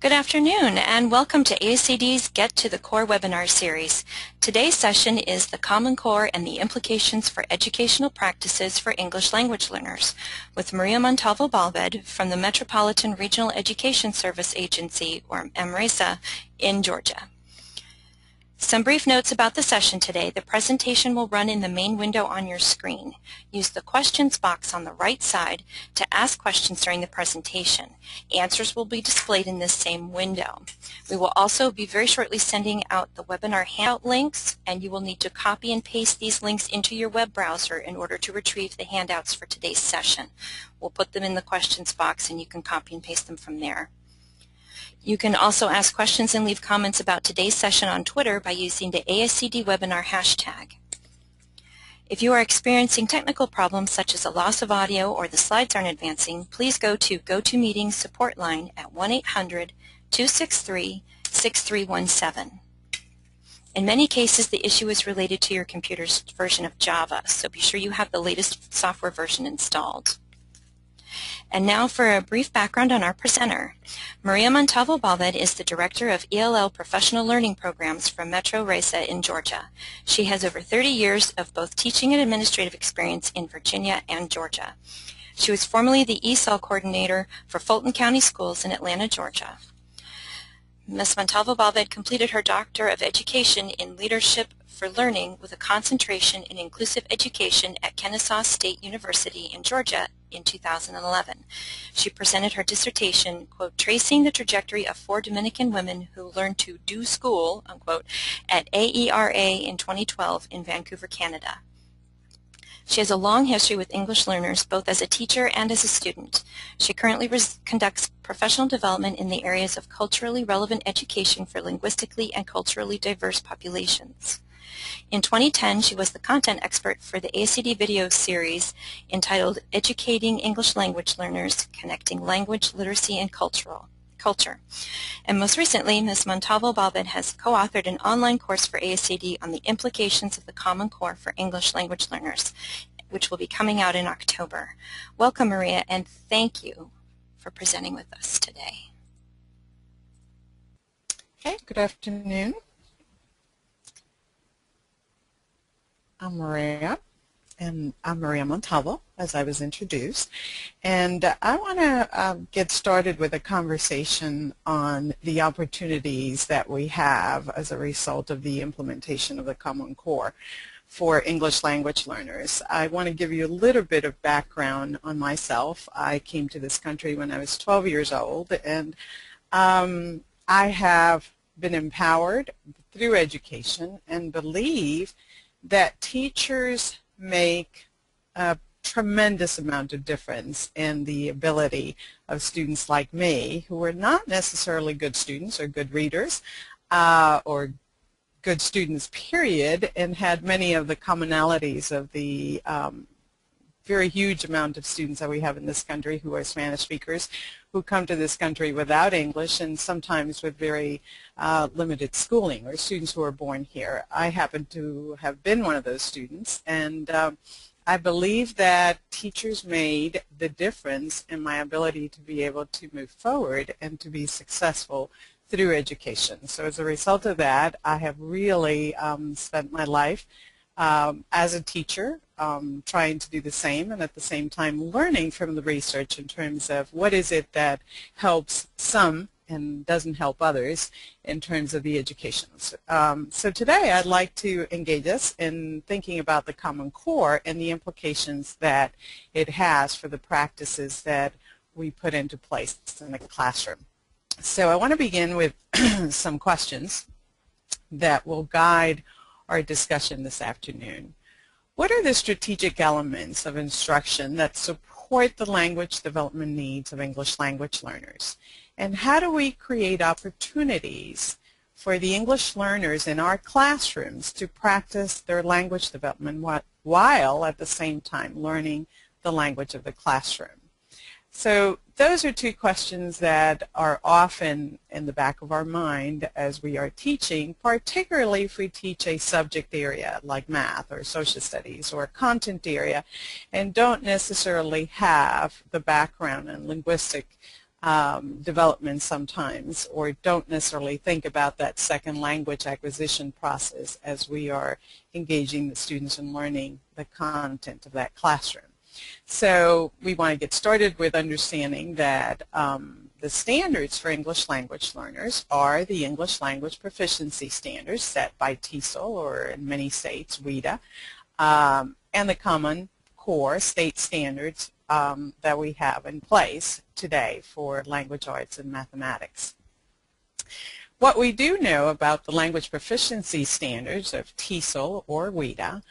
Good afternoon and welcome to ASCD's Get to the Core webinar series. Today's session is the Common Core and the Implications for Educational Practices for English Language Learners with Maria Montalvo-Balved from the Metropolitan Regional Education Service Agency, or MRESA, in Georgia. Some brief notes about the session today. The presentation will run in the main window on your screen. Use the questions box on the right side to ask questions during the presentation. Answers will be displayed in this same window. We will also be very shortly sending out the webinar handout links, and you will need to copy and paste these links into your web browser in order to retrieve the handouts for today's session. We'll put them in the questions box and you can copy and paste them from there. You can also ask questions and leave comments about today's session on Twitter by using the ASCD webinar hashtag. If you are experiencing technical problems such as a loss of audio or the slides aren't advancing, please go to GoToMeeting support line at 1-800-263-6317. In many cases, the issue is related to your computer's version of Java, so be sure you have the latest software version installed. And now for a brief background on our presenter. Maria Montalvo-Balved is the Director of ELL Professional Learning Programs from MRESA in Georgia. She has over 30 years of both teaching and administrative experience in Virginia and Georgia. She was formerly the ESOL Coordinator for Fulton County Schools in Atlanta, Georgia. Ms. Montalvo-Balved completed her Doctor of Education in Leadership for Learning with a concentration in Inclusive Education at Kennesaw State University in Georgia in 2011. She presented her dissertation, quote, "Tracing the Trajectory of 4 Dominican Women Who Learned to Do School," unquote, at AERA in 2012 in Vancouver, Canada. She has a long history with English learners, both as a teacher and as a student. She currently conducts professional development in the areas of culturally relevant education for linguistically and culturally diverse populations. In 2010, she was the content expert for the ASCD video series entitled Educating English Language Learners, Connecting Language, Literacy, and Culture. And most recently, Ms. Montalvo-Balved has co-authored an online course for ASCD on the implications of the Common Core for English language learners, which will be coming out in October. Welcome, Maria, and thank you for presenting with us today. Okay, good afternoon. I'm Maria, and I'm Maria Montalvo, as I was introduced. And I want to get started with a conversation on the opportunities that we have as a result of the implementation of the Common Core for English language learners. I want to give you a little bit of background on myself. I came to this country when I was 12 years old, and I have been empowered through education and believe that teachers make a tremendous amount of difference in the ability of students like me, who are not necessarily good students or good readers or good students, period, and had many of the commonalities of the very huge amount of students that we have in this country who are Spanish speakers, who come to this country without English and sometimes with very limited schooling, or students who are born here. I happen to have been one of those students, and I believe that teachers made the difference in my ability to be able to move forward and to be successful through education. So as a result of that, I have really spent my life as a teacher, trying to do the same, and at the same time learning from the research in terms of what is it that helps some and doesn't help others in terms of the education. So today I'd like to engage us in thinking about the Common Core and the implications that it has for the practices that we put into place in the classroom. So I want to begin with some questions that will guide our discussion this afternoon. What are the strategic elements of instruction that support the language development needs of English language learners? And how do we create opportunities for the English learners in our classrooms to practice their language development while at the same time learning the language of the classroom? So those are two questions that are often in the back of our mind as we are teaching, particularly if we teach a subject area like math or social studies or a content area and don't necessarily have the background in linguistic development sometimes, or don't necessarily think about that second language acquisition process as we are engaging the students in learning the content of that classroom. So we want to get started with understanding that the standards for English language learners are the English language proficiency standards set by TESOL, or in many states WIDA, and the Common Core state standards that we have in place today for language arts and mathematics. What we do know about the language proficiency standards of TESOL or WIDA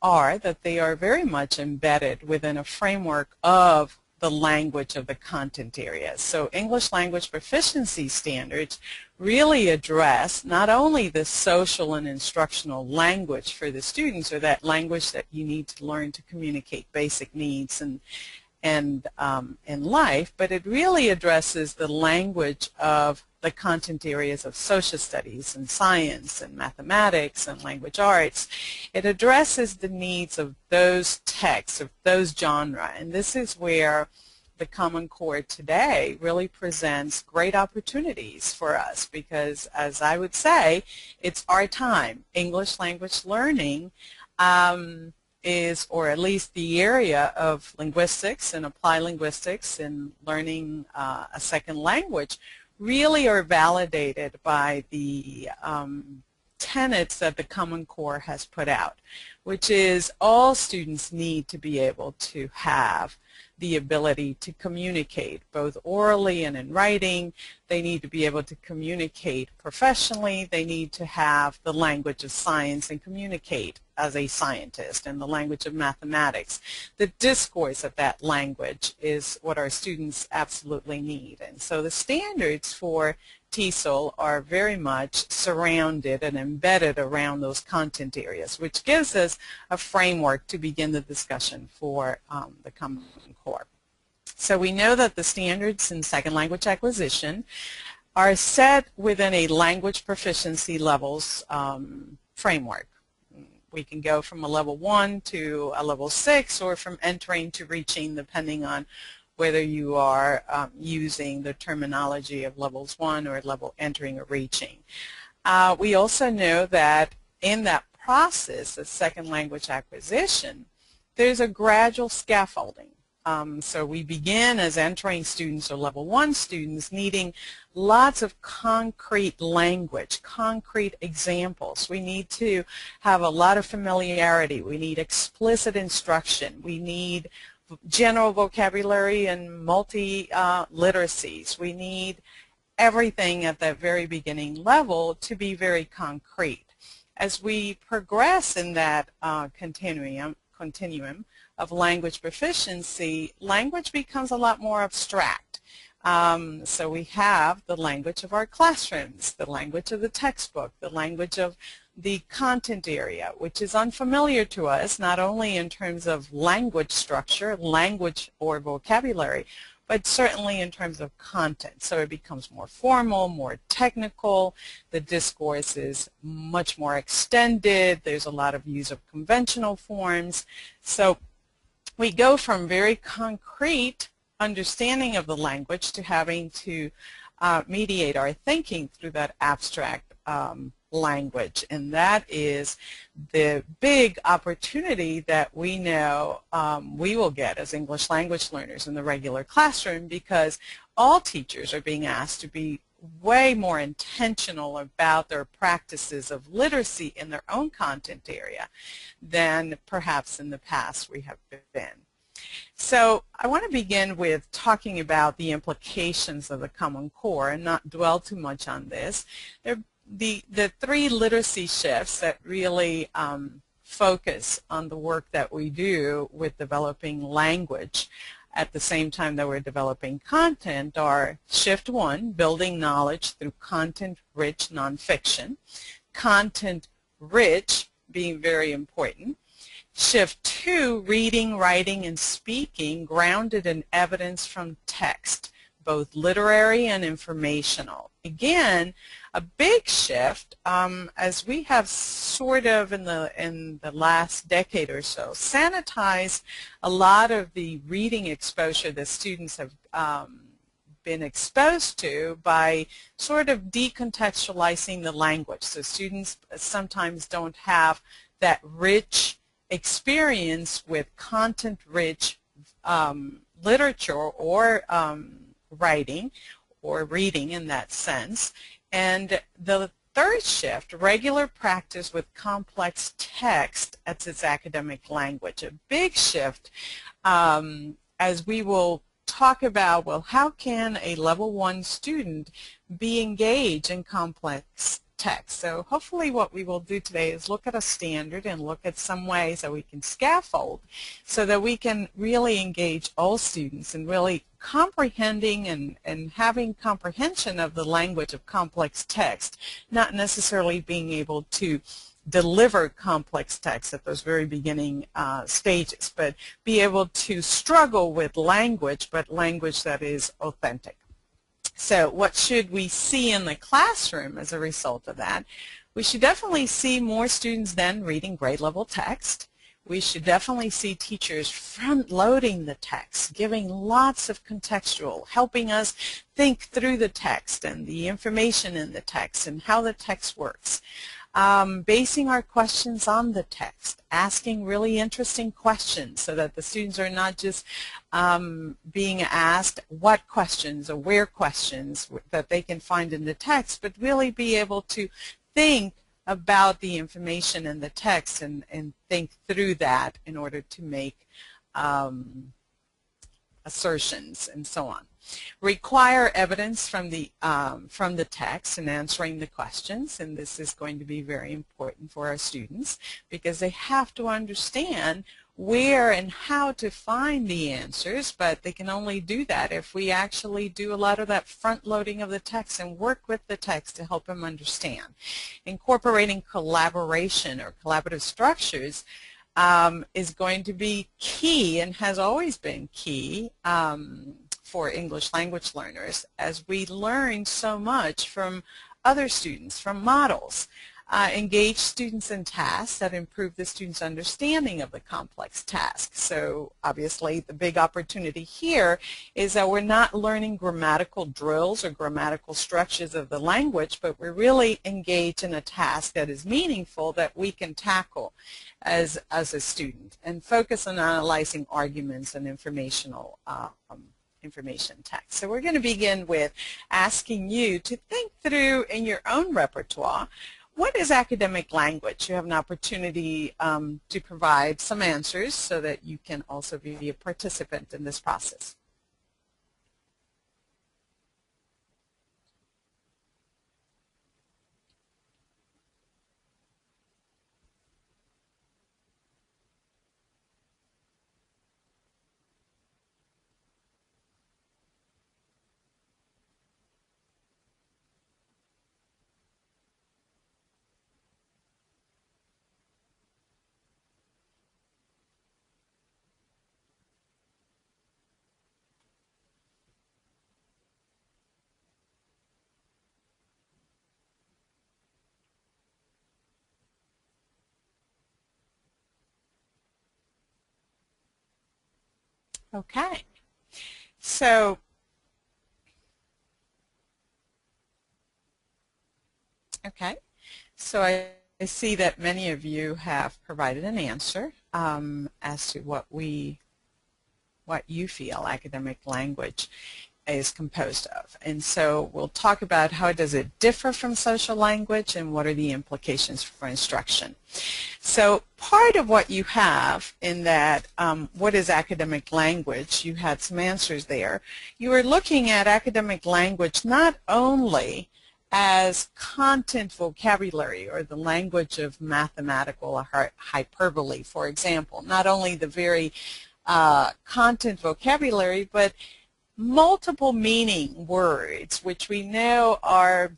are that they are very much embedded within a framework of the language of the content area. So English language proficiency standards really address not only the social and instructional language for the students, or that language that you need to learn to communicate basic needs and in life, but it really addresses the language of the content areas of social studies and science and mathematics and language arts. It addresses the needs of those texts, of those genres, and this is where the Common Core today really presents great opportunities for us, because, as I would say, it's our time. English language learning is, or at least the area of linguistics and applied linguistics and learning a second language, really are validated by the tenets that the Common Core has put out, which is all students need to be able to have the ability to communicate both orally and in writing. They need to be able to communicate professionally. They need to have the language of science and communicate as a scientist, and the language of mathematics. The discourse of that language is what our students absolutely need. And so the standards for TESOL are very much surrounded and embedded around those content areas, which gives us a framework to begin the discussion for the Common Core. So we know that the standards in second language acquisition are set within a language proficiency levels framework. We can go from a level 1 to a level 6, or from entering to reaching, depending on whether you are using the terminology of levels 1 or level entering or reaching. We also know that in that process of second language acquisition, there's a gradual scaffolding. So we begin as entering students or level 1 students needing lots of concrete language, concrete examples. We need to have a lot of familiarity. We need explicit instruction. We need general vocabulary and multi-literacies. We need everything at that very beginning level to be very concrete. As we progress in that continuum of language proficiency, language becomes a lot more abstract. So we have the language of our classrooms, the language of the textbook, the language of the content area, which is unfamiliar to us, not only in terms of language structure, language or vocabulary, but certainly in terms of content. So it becomes more formal, more technical. The discourse is much more extended. There's a lot of use of conventional forms. So we go from very concrete understanding of the language to having to mediate our thinking through that abstract language, and that is the big opportunity that we know we will get as English language learners in the regular classroom, because all teachers are being asked to be way more intentional about their practices of literacy in their own content area than perhaps in the past we have been. So I want to begin with talking about the implications of the Common Core and not dwell too much on this. The three literacy shifts that really focus on the work that we do with developing language at the same time that we're developing content are shift 1, building knowledge through content-rich nonfiction, content-rich being very important. Shift 2, reading, writing, and speaking grounded in evidence from text, both literary and informational. Again, a big shift as we have sort of in the last decade or so sanitized a lot of the reading exposure that students have been exposed to by sort of decontextualizing the language. So students sometimes don't have that rich experience with content-rich literature or writing or reading in that sense. And the third shift, regular practice with complex text as its academic language. A big shift, as we will talk about, well, how can a level 1 student be engaged in complex text? So hopefully what we will do today is look at a standard and look at some ways that we can scaffold so that we can really engage all students in really comprehending and having comprehension of the language of complex text, not necessarily being able to deliver complex text at those very beginning stages, but be able to struggle with language, but language that is authentic. So what should we see in the classroom as a result of that? We should definitely see more students then reading grade level text. We should definitely see teachers front-loading the text, giving lots of contextual, helping us think through the text and the information in the text and how the text works. Basing our questions on the text, asking really interesting questions so that the students are not just being asked what questions or where questions that they can find in the text, but really be able to think about the information in the text and think through that in order to make assertions and so on. Require evidence from the text in answering the questions, and this is going to be very important for our students because they have to understand where and how to find the answers, but they can only do that if we actually do a lot of that front loading of the text and work with the text to help them understand. Incorporating collaboration or collaborative structures is going to be key and has always been key for English language learners as we learn so much from other students, from models. Engage students in tasks that improve the student's understanding of the complex task. So obviously the big opportunity here is that we're not learning grammatical drills or grammatical structures of the language, but we're really engaged in a task that is meaningful that we can tackle as a student and focus on analyzing arguments and information text. So we're going to begin with asking you to think through in your own repertoire, what is academic language? You have an opportunity to provide some answers so that you can also be a participant in this process. Okay, so I see that many of you have provided an answer as to what you feel academic language is composed of. And so we'll talk about how does it differ from social language and what are the implications for instruction. So part of what you have in that what is academic language, you had some answers there. You were looking at academic language not only as content vocabulary or the language of mathematical hyperbole, for example, not only the very content vocabulary, but multiple meaning words, which we know are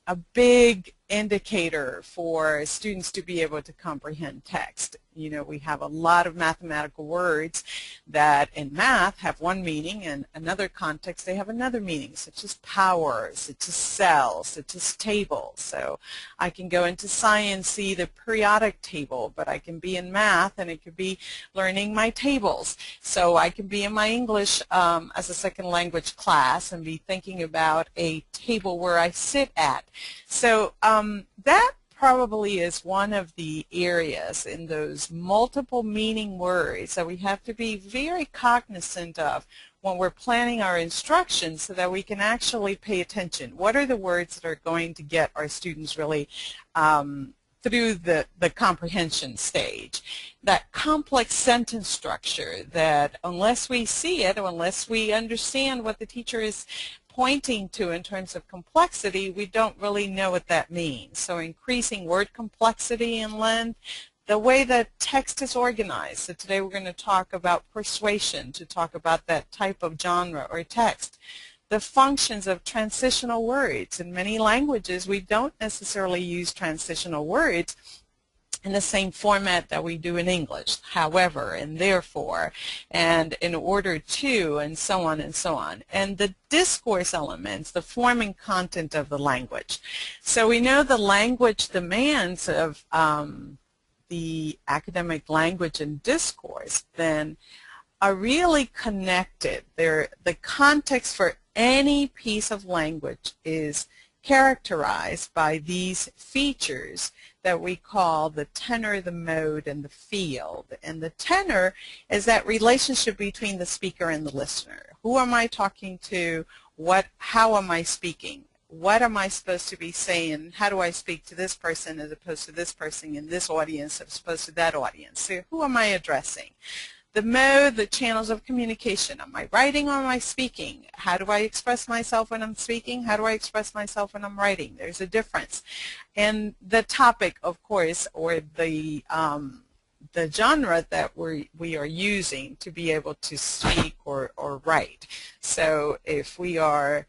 a big indicator for students to be able to comprehend text. You know, we have a lot of mathematical words that in math have one meaning, and another context they have another meaning, such as power, such as cell, such as table. So I can go into science, see the periodic table, but I can be in math and it could be learning my tables. So I can be in my English as a second language class and be thinking about a table where I sit at. So that probably is one of the areas in those multiple meaning words that we have to be very cognizant of when we're planning our instruction so that we can actually pay attention. What are the words that are going to get our students really through the comprehension stage? That complex sentence structure that unless we see it or unless we understand what the teacher is pointing to in terms of complexity, we don't really know what that means. So increasing word complexity and length, the way that text is organized. So today we're going to talk about persuasion, to talk about that type of genre or text. The functions of transitional words. In many languages, we don't necessarily use transitional words in the same format that we do in English, however, and therefore, and in order to, and so on and so on. And the discourse elements, the forming content of the language. So we know the language demands of the academic language and discourse then are really connected. The context for any piece of language is characterized by these features that we call the tenor, the mode, and the field. And the tenor is that relationship between the speaker and the listener. Who am I talking to? How am I speaking? What am I supposed to be saying? How do I speak to this person as opposed to this person in this audience as opposed to that audience? So who am I addressing? The mode, the channels of communication. Am I writing or am I speaking? How do I express myself when I'm speaking? How do I express myself when I'm writing? There's a difference. And the topic, of course, or the genre that we are using to be able to speak or write. So if we are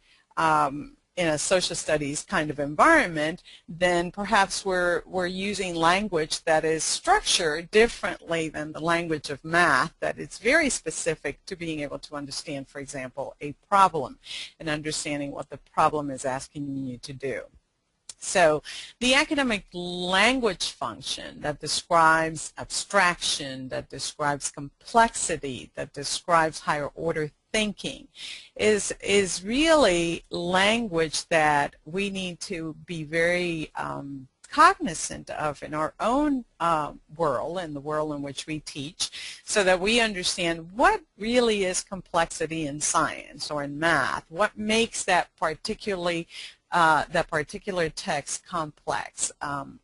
in a social studies kind of environment, then perhaps we're using language that is structured differently than the language of math, that it's very specific to being able to understand, for example, a problem and understanding what the problem is asking you to do. So the academic language function that describes abstraction, that describes complexity, that describes higher order thinking is really language that we need to be very cognizant of in our own world, in the world in which we teach, so that we understand what really is complexity in science or in math, what makes that particular text complex.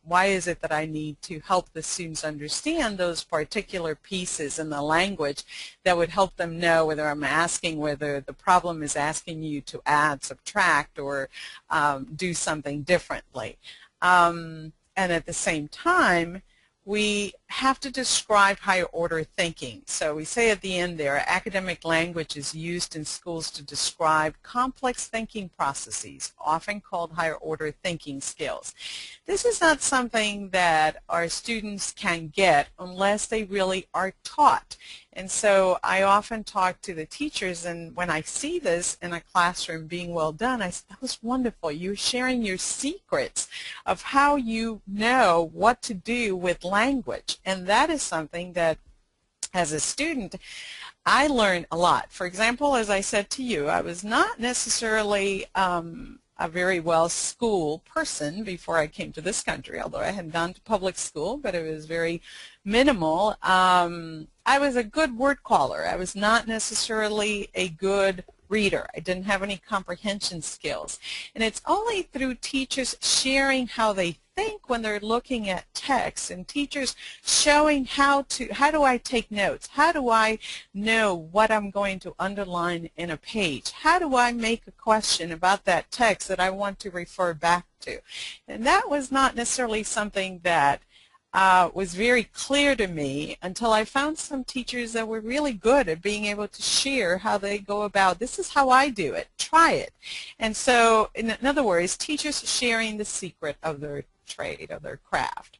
Why is it that I need to help the students understand those particular pieces in the language that would help them know whether I'm asking whether the problem is asking you to add, subtract, or do something differently. And at the same time, we have to describe higher order thinking. So we say at the end there, academic language is used in schools to describe complex thinking processes, often called higher order thinking skills. This is not something that our students can get unless they really are taught. And so I often talk to the teachers, and when I see this in a classroom being well done, I say, that was wonderful. You're sharing your secrets of how you know what to do with language. And that is something that, as a student, I learned a lot. For example, as I said to you, I was not necessarily a very well-schooled person before I came to this country, although I had gone to public school, but it was very minimal. I was a good word caller. I was not necessarily a good reader. I didn't have any comprehension skills. And it's only through teachers sharing how they think when they're looking at text, and teachers showing how do I take notes? How do I know what I'm going to underline in a page? How do I make a question about that text that I want to refer back to? And that was not necessarily something that was very clear to me until I found some teachers that were really good at being able to share how they go about, this is how I do it, try it. And so, in other words, teachers sharing the secret of their trade, of their craft.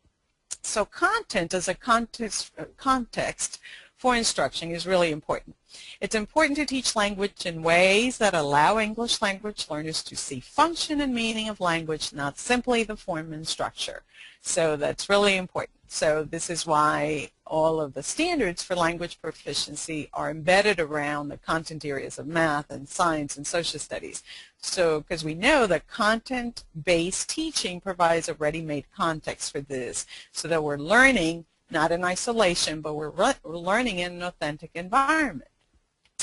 So content as a context for instruction is really important. It's important to teach language in ways that allow English language learners to see function and meaning of language, not simply the form and structure. So that's really important. So this is why all of the standards for language proficiency are embedded around the content areas of math and science and social studies. So because we know that content-based teaching provides a ready-made context for this, so that we're learning not in isolation, but we're learning in an authentic environment.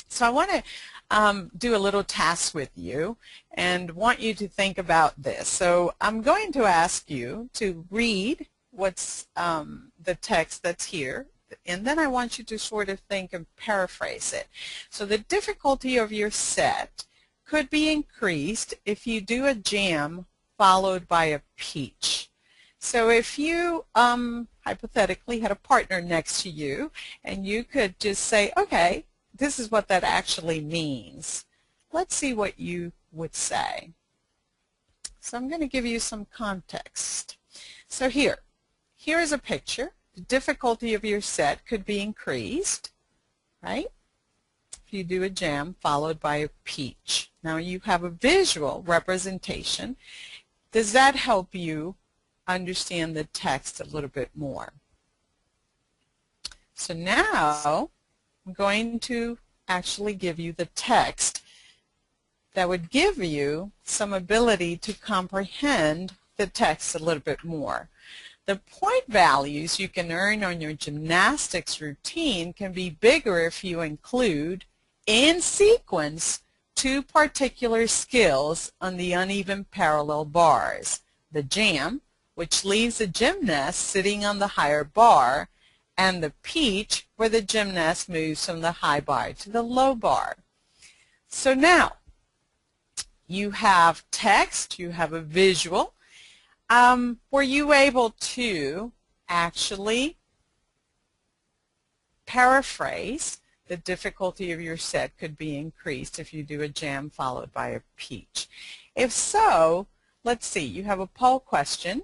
So I want to do a little task with you and want you to think about this. So I'm going to ask you to read what's the text that's here, and then I want you to sort of think and paraphrase it. So the difficulty of your set could be increased if you do a jam followed by a peach. So if you hypothetically had a partner next to you and you could just say, okay, this is what that actually means. Let's see what you would say. So I'm going to give you some context. So here is a picture. The difficulty of your set could be increased, right? If you do a jam followed by a peach. Now you have a visual representation. Does that help you understand the text a little bit more? So now I'm going to actually give you the text that would give you some ability to comprehend the text a little bit more. The point values you can earn on your gymnastics routine can be bigger if you include, in sequence, two particular skills on the uneven parallel bars. The jam, which leaves the gymnast sitting on the higher bar, and the peach, where the gymnast moves from the high bar to the low bar. So now, you have text, you have a visual. Were you able to actually paraphrase? The difficulty of your set could be increased if you do a jam followed by a peach. If so, let's see, you have a poll question.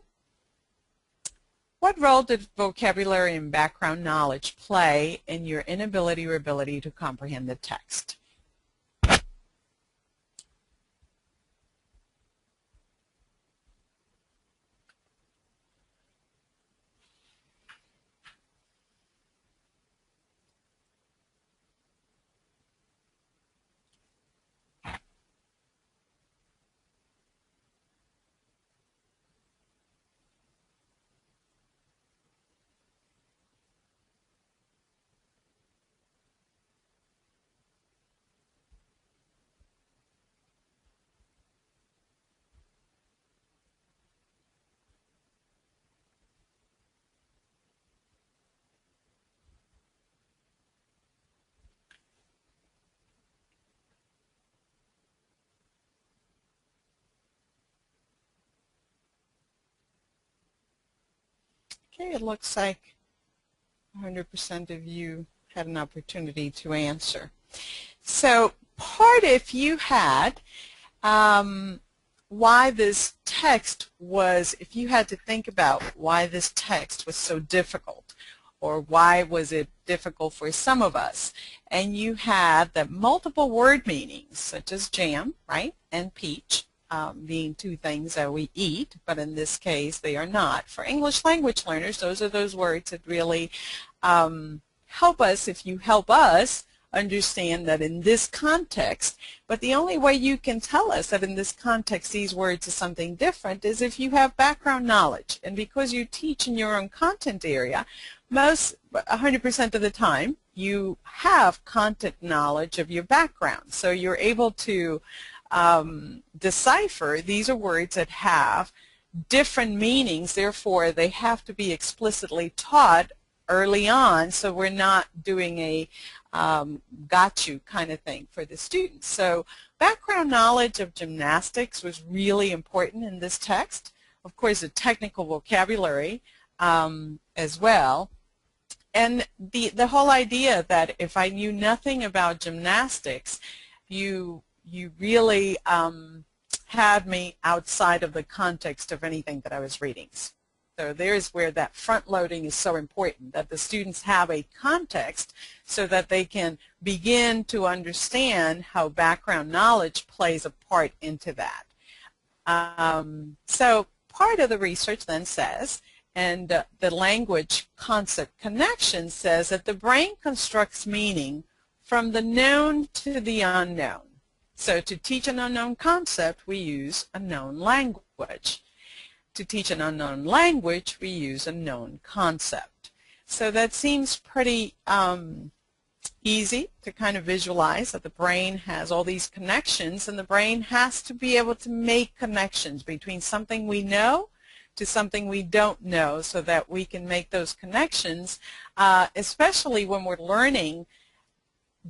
What role did vocabulary and background knowledge play in your inability or ability to comprehend the text? Okay, it looks like 100% of you had an opportunity to answer. So part if you had why this text was, if you had to think about why this text was so difficult, or why was it difficult for some of us, and you had the multiple word meanings, such as jam, right, and peach, being two things that we eat, but in this case they are not. For English language learners, those are those words that really help us, if you help us understand that in this context, but the only way you can tell us that in this context these words are something different is if you have background knowledge. And because you teach in your own content area, 100% of the time you have content knowledge of your background. So you're able to decipher these are words that have different meanings, therefore they have to be explicitly taught early on, so we're not doing a got you kind of thing for the students. So background knowledge of gymnastics was really important in this text. Of course, the technical vocabulary as well. And the whole idea that if I knew nothing about gymnastics, you really had me outside of the context of anything that I was reading. So there's where that front loading is so important, that the students have a context so that they can begin to understand how background knowledge plays a part into that. So part of the research then says, and the language concept connection says, that the brain constructs meaning from the known to the unknown. So to teach an unknown concept, we use a known language. To teach an unknown language, we use a known concept. So that seems pretty easy to kind of visualize, that the brain has all these connections, and the brain has to be able to make connections between something we know to something we don't know, so that we can make those connections, especially when we're learning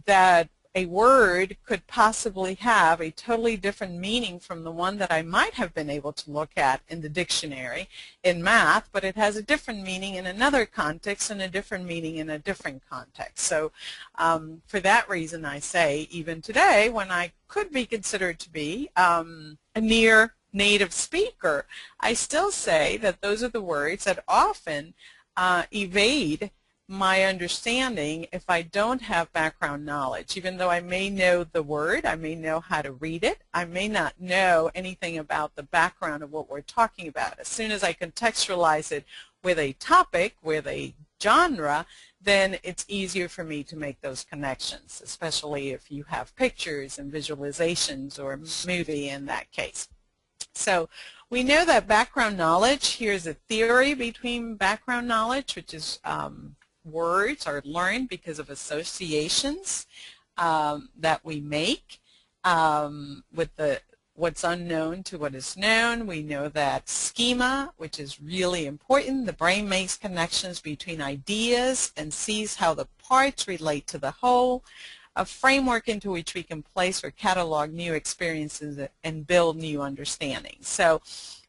that a word could possibly have a totally different meaning from the one that I might have been able to look at in the dictionary in math, but it has a different meaning in another context and a different meaning in a different context. So for that reason, I say, even today, when I could be considered to be a near native speaker, I still say that those are the words that often evade my understanding if I don't have background knowledge. Even though I may know the word, I may know how to read it, I may not know anything about the background of what we're talking about. As soon as I contextualize it with a topic, with a genre, then it's easier for me to make those connections, especially if you have pictures and visualizations or a movie in that case. So we know that background knowledge, here's a theory between background knowledge, which is words are learned because of associations that we make with what's unknown to what is known. We know that schema, which is really important, the brain makes connections between ideas and sees how the parts relate to the whole, a framework into which we can place or catalog new experiences and build new understandings. So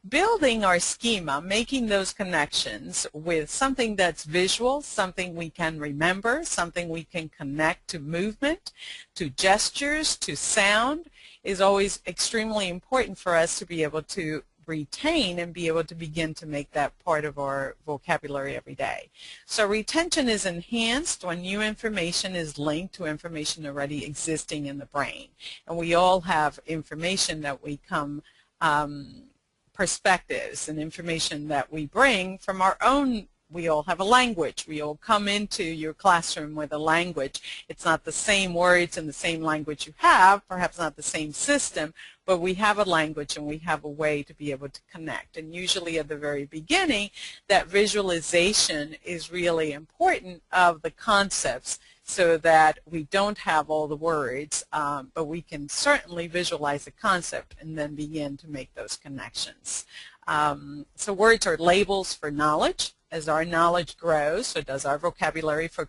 building our schema, making those connections with something that's visual, something we can remember, something we can connect to movement, to gestures, to sound, is always extremely important for us to be able to retain and be able to begin to make that part of our vocabulary every day. So retention is enhanced when new information is linked to information already existing in the brain. And we all have information that we come perspectives and information that we bring from our own. We all have a language. We all come into your classroom with a language. It's not the same words and the same language you have, perhaps not the same system, but we have a language and we have a way to be able to connect. And usually at the very beginning, that visualization is really important of the concepts, so that we don't have all the words, but we can certainly visualize the concept and then begin to make those connections. So words are labels for knowledge. As our knowledge grows, so does our vocabulary for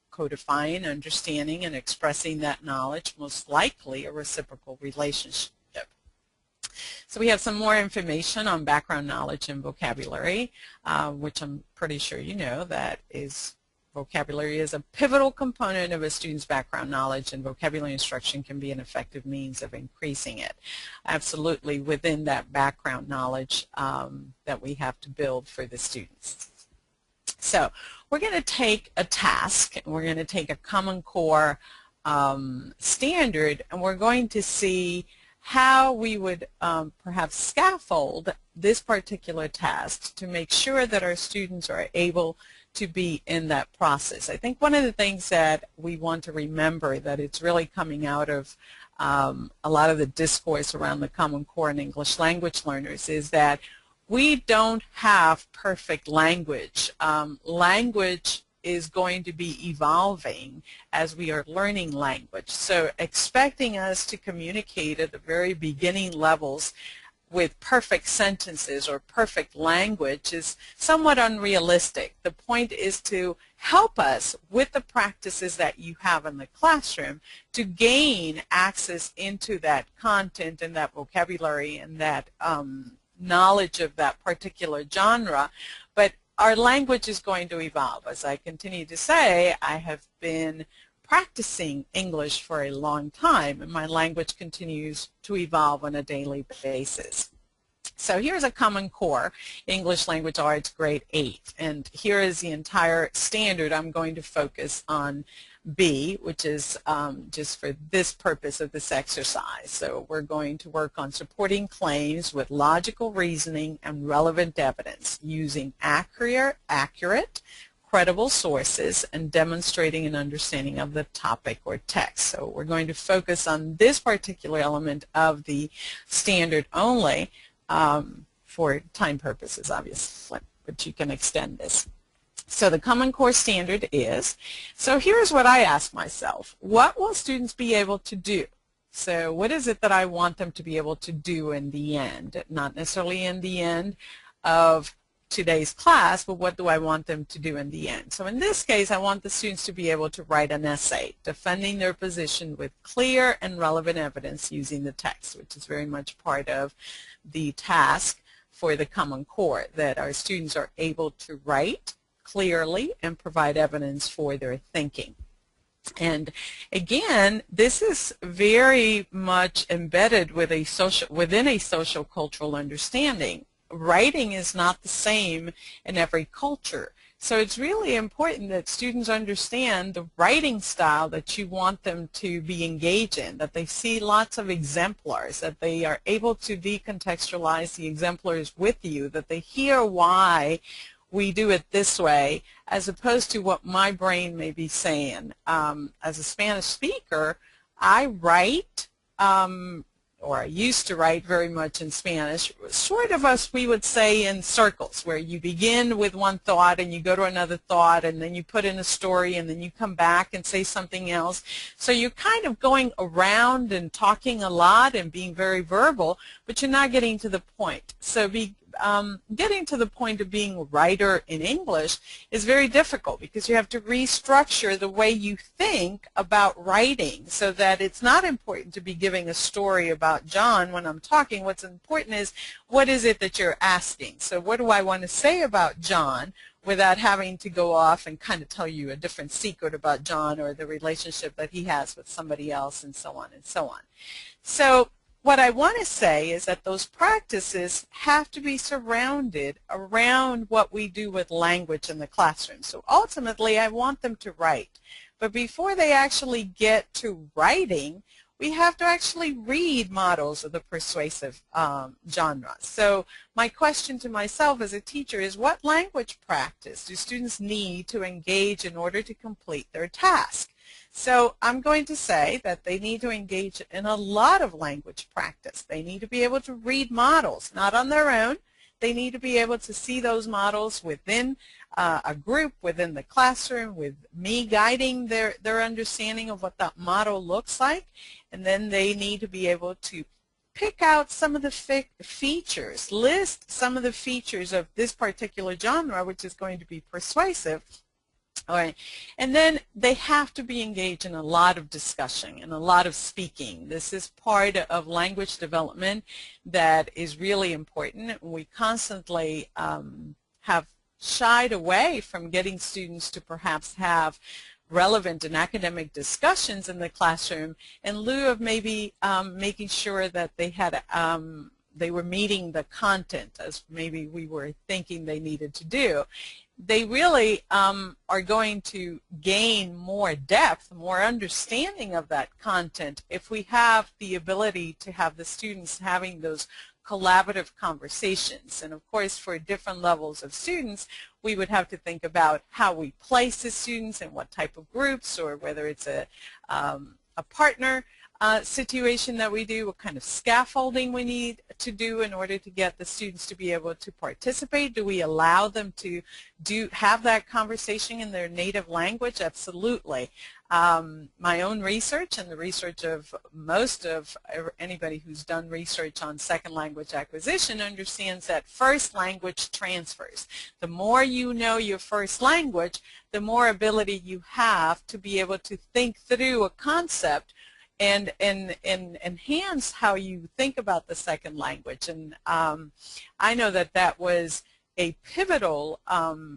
codifying, understanding, and expressing that knowledge, most likely a reciprocal relationship. So we have some more information on background knowledge and vocabulary, which I'm pretty sure you know that vocabulary is a pivotal component of a student's background knowledge, and vocabulary instruction can be an effective means of increasing it. Absolutely within that background knowledge that we have to build for the students. So we're going to take a task, and we're going to take a Common Core standard, and we're going to see how we would perhaps scaffold this particular task to make sure that our students are able to be in that process. I think one of the things that we want to remember, that it's really coming out of a lot of the discourse around the Common Core and English language learners, is that we don't have perfect language. Language is going to be evolving as we are learning language. So expecting us to communicate at the very beginning levels with perfect sentences or perfect language is somewhat unrealistic. The point is to help us with the practices that you have in the classroom to gain access into that content and that vocabulary and that knowledge of that particular genre, but our language is going to evolve. As I continue to say, I have been practicing English for a long time, and my language continues to evolve on a daily basis. So here's a Common Core English Language Arts Grade 8, and here is the entire standard. I'm going to focus on B, which is just for this purpose of this exercise. So we're going to work on supporting claims with logical reasoning and relevant evidence using accurate, credible sources and demonstrating an understanding of the topic or text. So we're going to focus on this particular element of the standard only for time purposes, obviously, but you can extend this. So the Common Core standard is, so here's what I ask myself: what will students be able to do? So what is it that I want them to be able to do in the end? Not necessarily in the end of today's class, but what do I want them to do in the end? So in this case, I want the students to be able to write an essay defending their position with clear and relevant evidence using the text, which is very much part of the task for the Common Core, that our students are able to write clearly and provide evidence for their thinking. And again, this is very much embedded with within a social cultural understanding. Writing is not the same in every culture. So it's really important that students understand the writing style that you want them to be engaged in, that they see lots of exemplars, that they are able to decontextualize the exemplars with you, that they hear why we do it this way, as opposed to what my brain may be saying. As a Spanish speaker, I write, or I used to write very much in Spanish, sort of as we would say in circles, where you begin with one thought and you go to another thought and then you put in a story and then you come back and say something else. So you're kind of going around and talking a lot and being very verbal, but you're not getting to the point. So getting to the point of being a writer in English is very difficult, because you have to restructure the way you think about writing, so that it's not important to be giving a story about John when I'm talking. What's important is, what is it that you're asking? So what do I want to say about John without having to go off and kind of tell you a different secret about John or the relationship that he has with somebody else, and so on and so on. So what I want to say is that those practices have to be surrounded around what we do with language in the classroom. So ultimately, I want them to write. But before they actually get to writing, we have to actually read models of the persuasive genre. So my question to myself as a teacher is, what language practice do students need to engage in order to complete their task? So I'm going to say that they need to engage in a lot of language practice. They need to be able to read models, not on their own. They need to be able to see those models within a group, within the classroom, with me guiding their understanding of what that model looks like. And then they need to be able to pick out some of the features, list some of the features of this particular genre, which is going to be persuasive. All right, and then they have to be engaged in a lot of discussion and a lot of speaking. This is part of language development that is really important. We constantly have shied away from getting students to perhaps have relevant and academic discussions in the classroom in lieu of maybe making sure that they had they were meeting the content as maybe we were thinking they needed to do. They really are going to gain more depth, more understanding of that content if we have the ability to have the students having those collaborative conversations. And of course, for different levels of students, we would have to think about how we place the students and what type of groups, or whether it's a partner situation that we do, what kind of scaffolding we need to do in order to get the students to be able to participate. Do we allow them to have that conversation in their native language? Absolutely. My own research and the research of most of anybody who's done research on second language acquisition understands that first language transfers. The more you know your first language, the more ability you have to be able to think through a concept and enhance how you think about the second language. And I know that that was a pivotal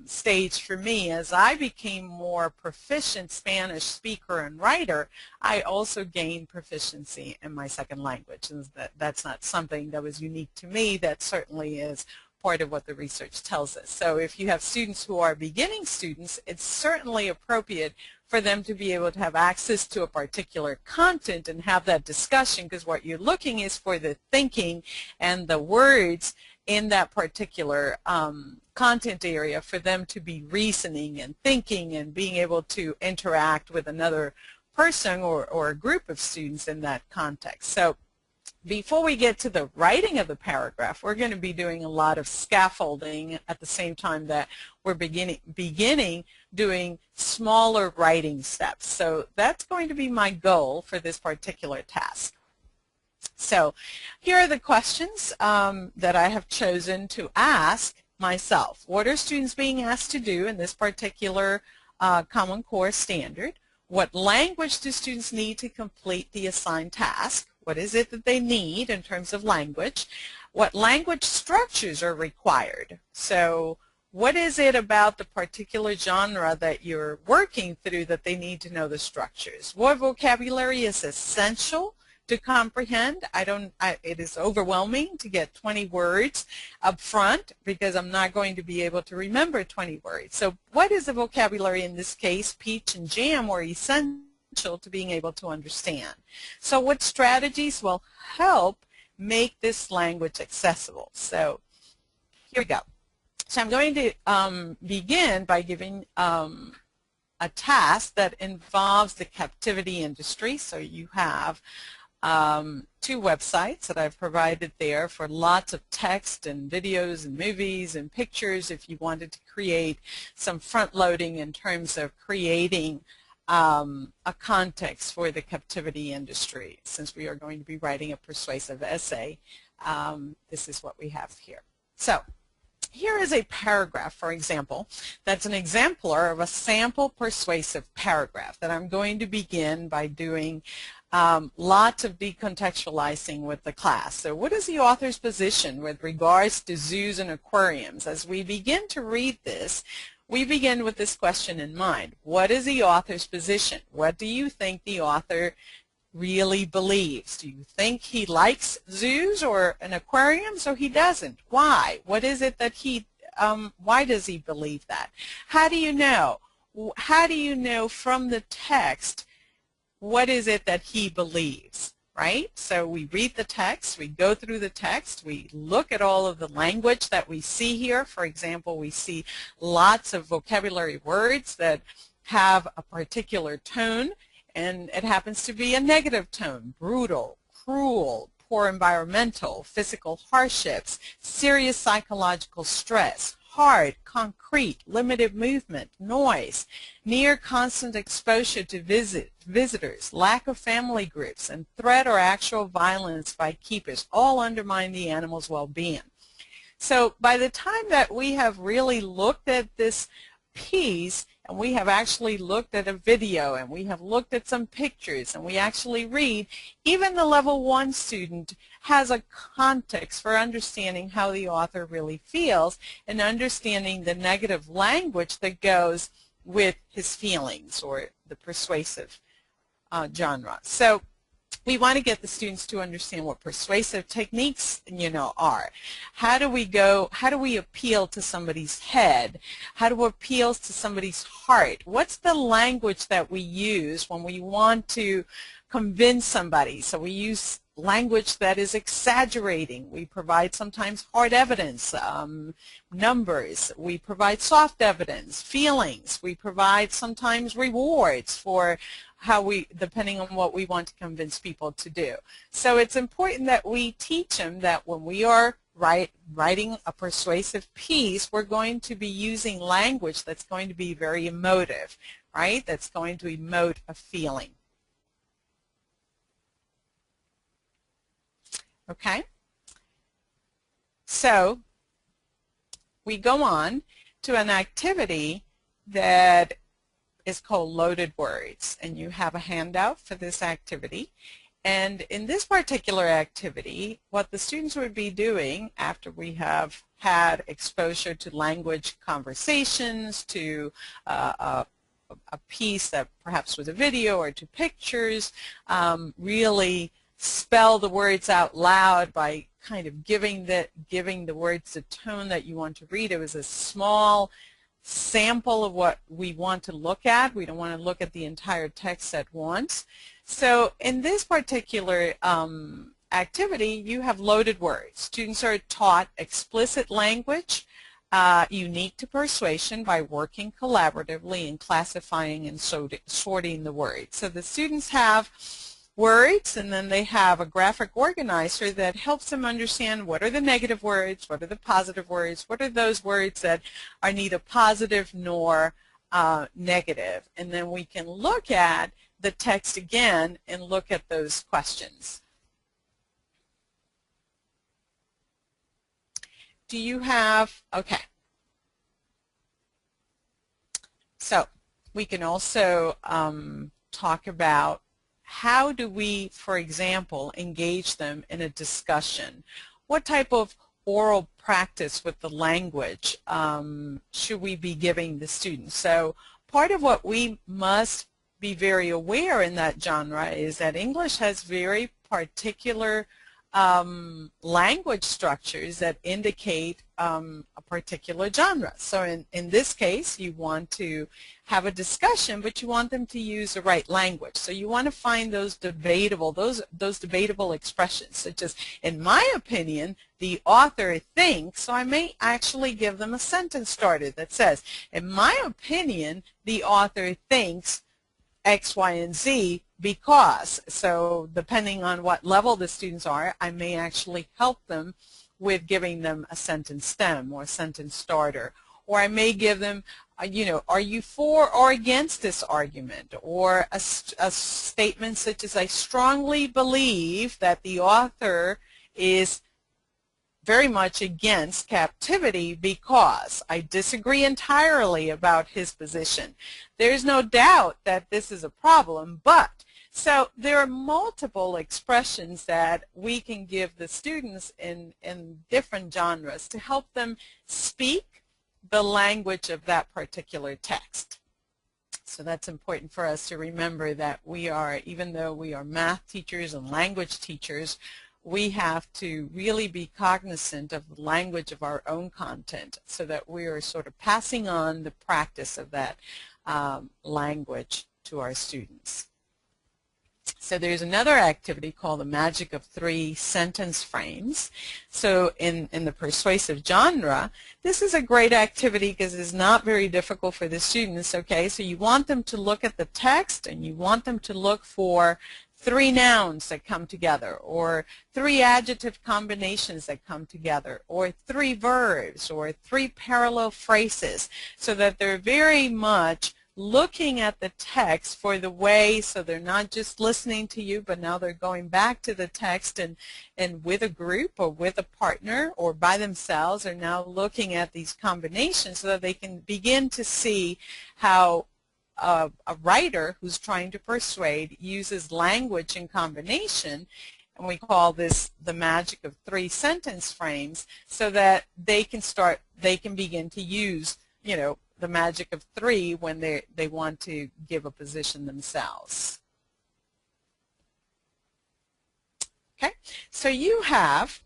stage for me. As I became more proficient Spanish speaker and writer, I also gained proficiency in my second language. And that's not something that was unique to me. That certainly is part of what the research tells us. So if you have students who are beginning students, it's certainly appropriate for them to be able to have access to a particular content and have that discussion, because what you're looking is for the thinking and the words in that particular content area for them to be reasoning and thinking and being able to interact with another person or a group of students in that context. So before we get to the writing of the paragraph, we're going to be doing a lot of scaffolding at the same time that we're beginning doing smaller writing steps. So that's going to be my goal for this particular task. So here are the questions that I have chosen to ask myself. What are students being asked to do in this particular Common Core standard? What language do students need to complete the assigned task? What is it that they need in terms of language? What language structures are required? So what is it about the particular genre that you're working through that they need to know the structures? What vocabulary is essential to comprehend? It is overwhelming to get 20 words up front because I'm not going to be able to remember 20 words. So what is the vocabulary in this case? Peach and jam were essential to being able to understand. So what strategies will help make this language accessible? So here we go. So I'm going to begin by giving a task that involves the captivity industry. So you have two websites that I've provided there for lots of text and videos and movies and pictures if you wanted to create some front loading in terms of creating a context for the captivity industry. Since we are going to be writing a persuasive essay, this is what we have here. So here is a paragraph, for example, that's an exemplar of a sample persuasive paragraph that I'm going to begin by doing lots of decontextualizing with the class. So what is the author's position with regards to zoos and aquariums? As we begin to read this, we begin with this question in mind. What is the author's position? What do you think the author really believes? Do you think he likes zoos or an aquarium, or he doesn't? Why? What is it that why does he believe that? How do you know? How do you know from the text what is it that he believes? Right? So we read the text, we go through the text, we look at all of the language that we see here. For example, we see lots of vocabulary words that have a particular tone, and it happens to be a negative tone: brutal, cruel, poor environmental, physical hardships, serious psychological stress, hard, concrete, limited movement, noise, near constant exposure to visitors, lack of family groups, and threat or actual violence by keepers all undermine the animal's well-being. So by the time that we have really looked at this piece, and we have actually looked at a video, and we have looked at some pictures, and we actually read, even the level 1 student has a context for understanding how the author really feels and understanding the negative language that goes with his feelings or the persuasive genre. So we want to get the students to understand what persuasive techniques, are. How do we appeal to somebody's head? How do we appeal to somebody's heart? What's the language that we use when we want to convince somebody? So we use language that is exaggerating. We provide sometimes hard evidence, numbers. We provide soft evidence, feelings. We provide sometimes rewards for depending on what we want to convince people to do. So it's important that we teach them that when we are writing a persuasive piece, we're going to be using language that's going to be very emotive, right? That's going to emote a feeling. Okay? So we go on to an activity that is called loaded words, and you have a handout for this activity. And in this particular activity, what the students would be doing after we have had exposure to language conversations, to a piece that perhaps was a video or to pictures, really spell the words out loud by kind of giving the words the tone that you want to read. It was a small sample of what we want to look at. We don't want to look at the entire text at once. So in this particular activity, you have loaded words. Students are taught explicit language unique to persuasion by working collaboratively in classifying and sorting the words. So the students have words, and then they have a graphic organizer that helps them understand what are the negative words, what are the positive words, what are those words that are neither positive nor negative. And then we can look at the text again and look at those questions. Do you have, okay. So we can also talk about how do we, for example, engage them in a discussion? What type of oral practice with the language should we be giving the students? So part of what we must be very aware in that genre is that English has very particular language structures that indicate a particular genre. So in this case, you want to have a discussion, but you want them to use the right language. So you want to find those debatable expressions, such as, in my opinion, the author thinks. So I may actually give them a sentence starter that says, in my opinion, the author thinks X, Y, and Z because. So depending on what level the students are, I may actually help them with giving them a sentence stem or a sentence starter. Or I may give them, are you for or against this argument? Or a statement such as, I strongly believe that the author is very much against captivity because I disagree entirely about his position. There's no doubt that this is a problem, but so there are multiple expressions that we can give the students in different genres to help them speak the language of that particular text. So that's important for us to remember, that we are, even though we are math teachers and language teachers, we have to really be cognizant of the language of our own content so that we are sort of passing on the practice of that language to our students. So there's another activity called the Magic of 3 sentence frames. So in the persuasive genre, this is a great activity because it's not very difficult for the students. Okay, so you want them to look at the text and you want them to look for 3 nouns that come together, or 3 adjective combinations that come together, or 3 verbs, or 3 parallel phrases, so that they're very much looking at the text for the way, so they're not just listening to you, but now they're going back to the text and with a group or with a partner or by themselves are now looking at these combinations so that they can begin to see how a writer who's trying to persuade uses language in combination, and we call this the magic of 3 sentence frames, so that they can begin to use, the magic of 3 when they want to give a position themselves. Okay, so you have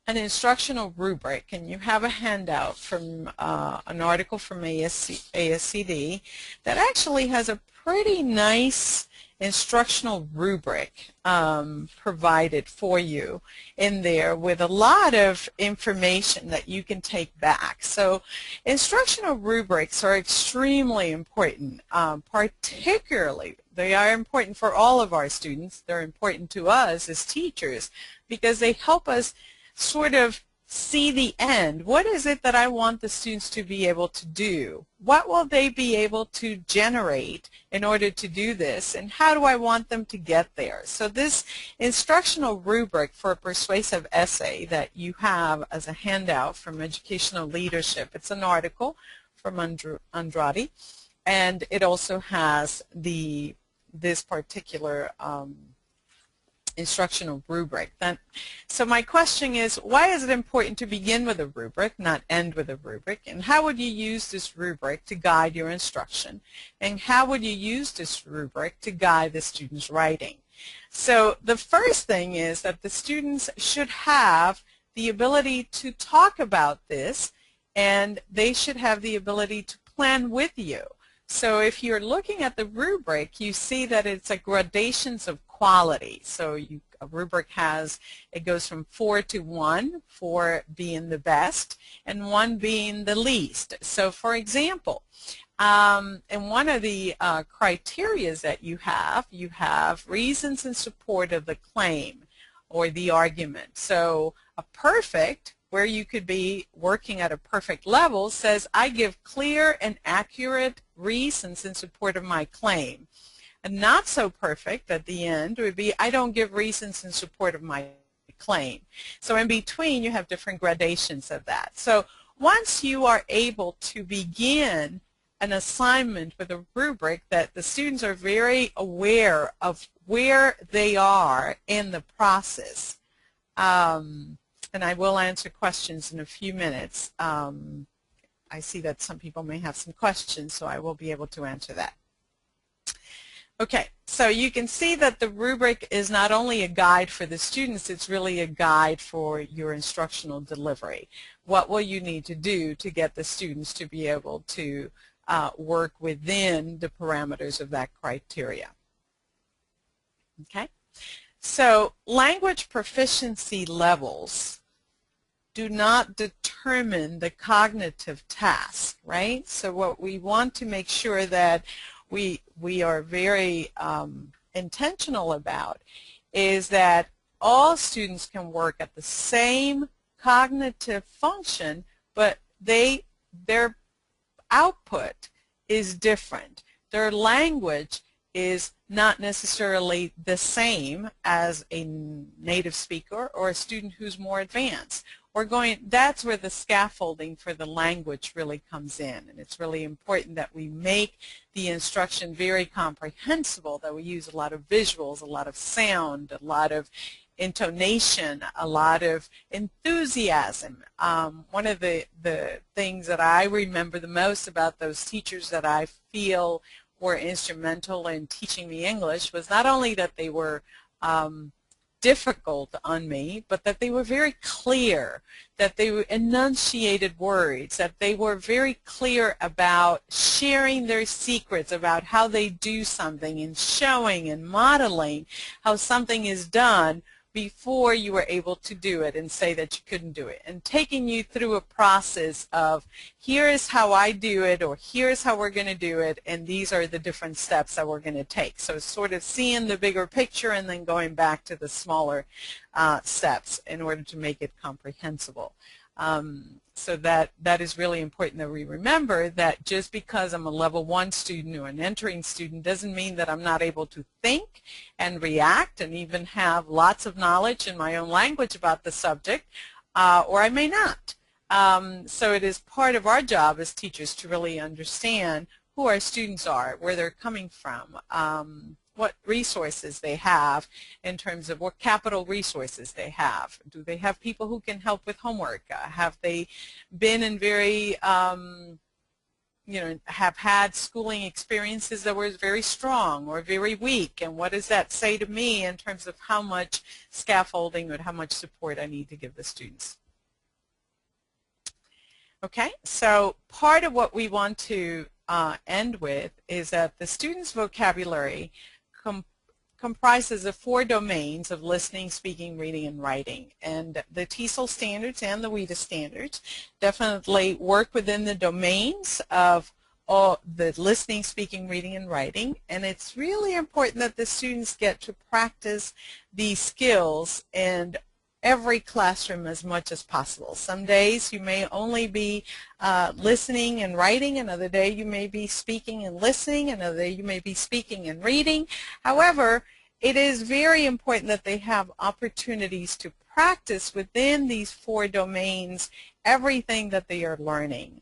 an instructional rubric, and you have a handout from an article from ASCD that actually has a pretty nice instructional rubric provided for you in there with a lot of information that you can take back. So instructional rubrics are extremely important, particularly they are important for all of our students. They're important to us as teachers because they help us sort of see the end. What is it that I want the students to be able to do? What will they be able to generate in order to do this? And how do I want them to get there? So this instructional rubric for a persuasive essay that you have as a handout from Educational Leadership, it's an article from Andrade, and it also has this particular instructional rubric. So my question is, why is it important to begin with a rubric, not end with a rubric? And how would you use this rubric to guide your instruction? And how would you use this rubric to guide the student's writing? So the first thing is that the students should have the ability to talk about this, and they should have the ability to plan with you. So if you're looking at the rubric, you see that it's a gradations of quality. So a rubric it goes from 4 to 1, 4 being the best and 1 being the least. So for example, in one of the criteria that you have reasons in support of the claim or the argument. So a perfect, where you could be working at a perfect level, says I give clear and accurate reasons in support of my claim. And not so perfect at the end would be I don't give reasons in support of my claim. So in between you have different gradations of that. So once you are able to begin an assignment with a rubric that the students are very aware of where they are in the process, and I will answer questions in a few minutes. I see that some people may have some questions, so I will be able to answer that. Okay, so you can see that the rubric is not only a guide for the students, it's really a guide for your instructional delivery. What will you need to do to get the students to be able to work within the parameters of that criteria? Okay, so language proficiency levels do not determine the cognitive task, right? So what we want to make sure that we are very intentional about is that all students can work at the same cognitive function, but their output is different. Their language is not necessarily the same as a native speaker or a student who's more advanced. That's where the scaffolding for the language really comes in, and it's really important that we make the instruction very comprehensible, that we use a lot of visuals, a lot of sound, a lot of intonation, a lot of enthusiasm. One of the things that I remember the most about those teachers that I feel were instrumental in teaching me English was not only that they were difficult on me, but that they were very clear, that they enunciated words, that they were very clear about sharing their secrets about how they do something and showing and modeling how something is done before you were able to do it and say that you couldn't do it, and taking you through a process of here is how I do it, or here's how we're going to do it, and these are the different steps that we're going to take. So sort of seeing the bigger picture and then going back to the smaller steps in order to make it comprehensible. So that is really important that we remember that just because I'm a level 1 student or an entering student doesn't mean that I'm not able to think and react and even have lots of knowledge in my own language about the subject, or I may not. So it is part of our job as teachers to really understand who our students are, where they're coming from, what resources they have in terms of what capital resources they have. Do they have people who can help with homework? Have they been in very, have had schooling experiences that were very strong or very weak? And what does that say to me in terms of how much scaffolding or how much support I need to give the students? Okay, so part of what we want to end with is that the student's vocabulary comprises of 4 domains of listening, speaking, reading, and writing. And the TESOL standards and the WIDA standards definitely work within the domains of all the listening, speaking, reading, and writing. And it's really important that the students get to practice these skills in every classroom as much as possible. Some days you may only be listening and writing, another day you may be speaking and listening, another day you may be speaking and reading. However, it is very important that they have opportunities to practice within these 4 domains everything that they are learning.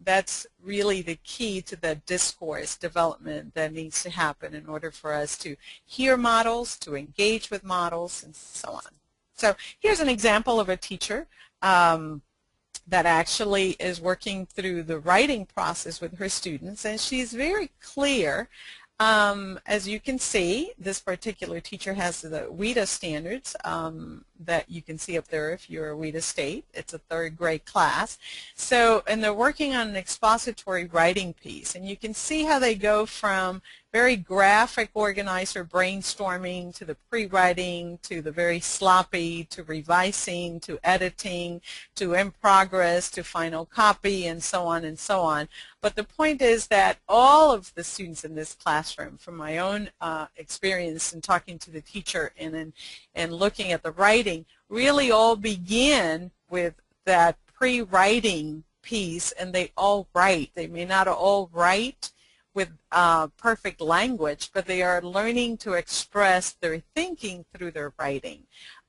that's really the key to the discourse development that needs to happen in order for us to hear models, to engage with models, and so on. So here's an example of a teacher that actually is working through the writing process with her students, and she's very clear. As you can see, this particular teacher has the WIDA standards that you can see up there if you're a WIDA state. It's a third grade class. So, and they're working on an expository writing piece, and you can see how they go from very graphic organizer brainstorming to the pre-writing to the very sloppy to revising to editing to in progress to final copy and so on and so on. But the point is that all of the students in this classroom, from my own experience in talking to the teacher and looking at the writing, really all begin with that pre-writing piece, and they all write. They may not all write with perfect language, but they are learning to express their thinking through their writing.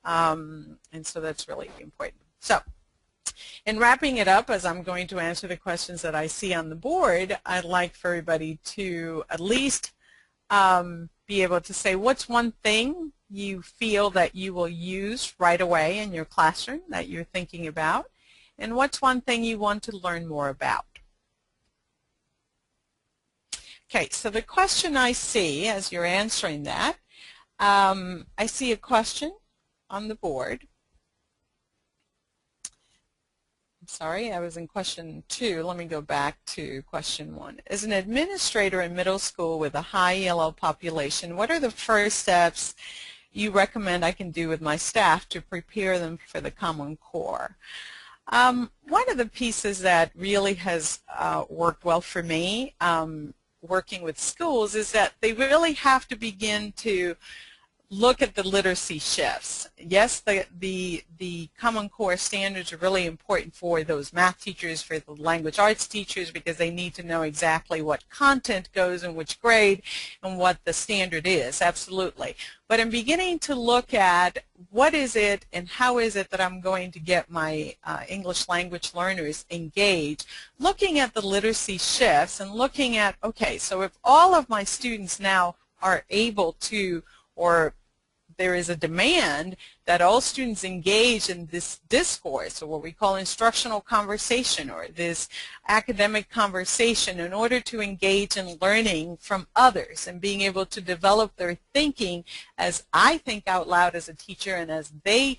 And so that's really important. So, in wrapping it up, as I'm going to answer the questions that I see on the board, I'd like for everybody to at least be able to say what's one thing you feel that you will use right away in your classroom that you're thinking about, and what's one thing you want to learn more about. Okay, so the question I see as you're answering that, I see a question on the board. I'm sorry, I was in question 2. Let me go back to question 1. As an administrator in middle school with a high ELL population, what are the first steps you recommend I can do with my staff to prepare them for the Common Core? One of the pieces that really has worked well for me working with schools is that they really have to begin to look at the literacy shifts. Yes, the Common Core standards are really important for those math teachers, for the language arts teachers, because they need to know exactly what content goes in which grade and what the standard is, absolutely. But in beginning to look at what is it and how is it that I'm going to get my English language learners engaged, looking at the literacy shifts and looking at, okay, so if all of my students now are able to, or there is a demand that all students engage in this discourse, or what we call instructional conversation, or this academic conversation, in order to engage in learning from others and being able to develop their thinking as I think out loud as a teacher, and as they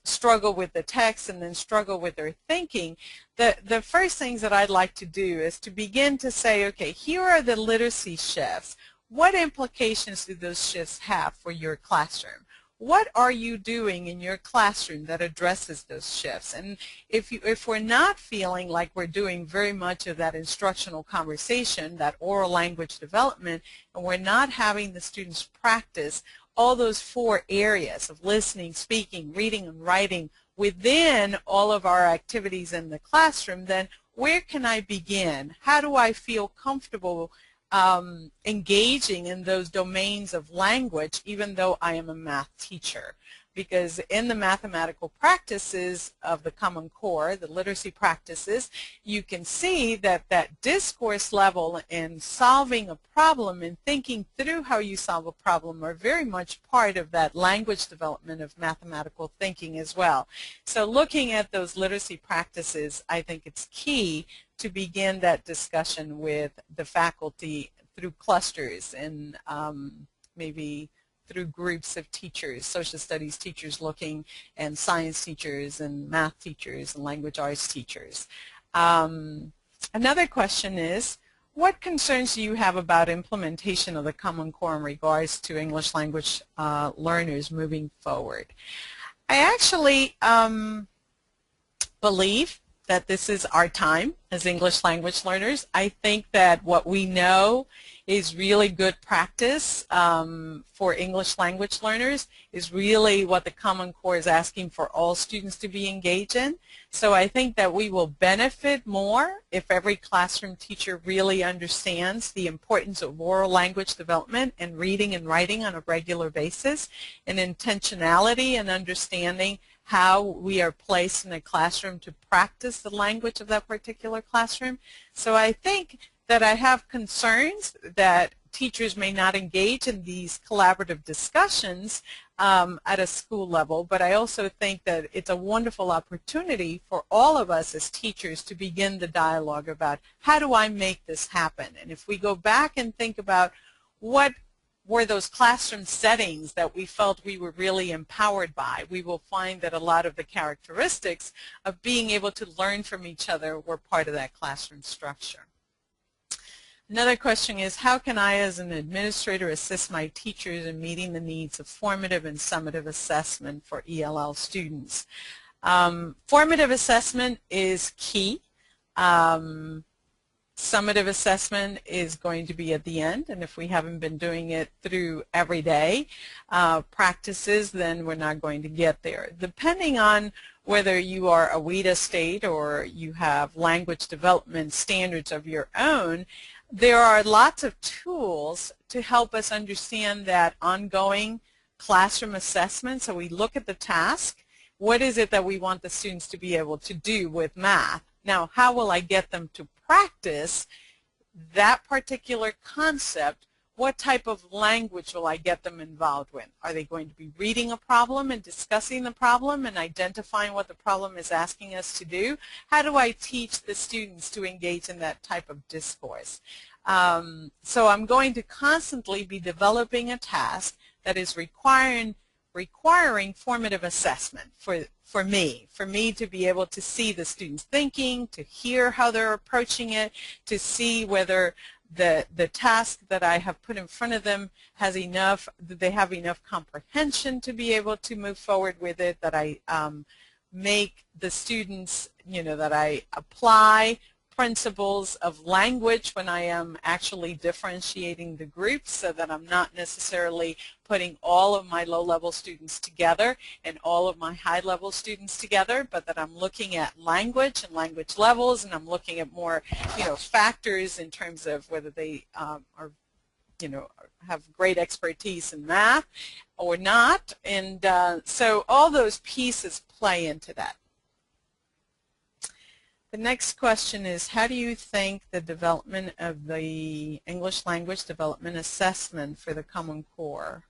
struggle with the text and then struggle with their thinking, the first things that I'd like to do is to begin to say, okay, here are the literacy shifts. What implications do those shifts have for your classroom? What are you doing in your classroom that addresses those shifts? And if we're not feeling like we're doing very much of that instructional conversation, that oral language development, and we're not having the students practice all those 4 areas of listening, speaking, reading, and writing within all of our activities in the classroom, then where can I begin? How do I feel comfortable engaging in those domains of language, even though I am a math teacher? Because in the mathematical practices of the Common Core, the literacy practices, you can see that that discourse level in solving a problem and thinking through how you solve a problem are very much part of that language development of mathematical thinking as well. So looking at those literacy practices, I think it's key to begin that discussion with the faculty through clusters and maybe through groups of teachers, social studies teachers looking, and science teachers and math teachers and language arts teachers. Another question is, what concerns do you have about implementation of the Common Core in regards to English language learners moving forward? I actually believe that this is our time as English language learners. I think that what we know is really good practice for English language learners is really what the Common Core is asking for all students to be engaged in. So I think that we will benefit more if every classroom teacher really understands the importance of oral language development and reading and writing on a regular basis, and intentionality and understanding how we are placed in a classroom to practice the language of that particular classroom. So I think that I have concerns that teachers may not engage in these collaborative discussions at a school level, but I also think that it's a wonderful opportunity for all of us as teachers to begin the dialogue about how do I make this happen. And if we go back and think about what were those classroom settings that we felt we were really empowered by, we will find that a lot of the characteristics of being able to learn from each other were part of that classroom structure. Another question is, how can I as an administrator assist my teachers in meeting the needs of formative and summative assessment for ELL students? Formative assessment is key. Summative assessment is going to be at the end, and if we haven't been doing it through everyday practices, then we're not going to get there. Depending on whether you are a WIDA state or you have language development standards of your own, there are lots of tools to help us understand that ongoing classroom assessment. So we look at the task. What is it that we want the students to be able to do with math? Now, how will I get them to practice that particular concept? What type of language will I get them involved with? Are they going to be reading a problem and discussing the problem and identifying what the problem is asking us to do? How do I teach the students to engage in that type of discourse? So I'm going to constantly be developing a task that is requiring formative assessment for me to be able to see the students thinking, to hear how they're approaching it, to see whether the task that I have put in front of them has enough, that they have enough comprehension to be able to move forward with it, that I make the students, that I apply principles of language when I am actually differentiating the groups, so that I'm not necessarily putting all of my low-level students together and all of my high-level students together, but that I'm looking at language and language levels, and I'm looking at more, factors in terms of whether they are, have great expertise in math or not, and so all those pieces play into that. The next question is, how do you think the development of the English language development assessment for the Common Core?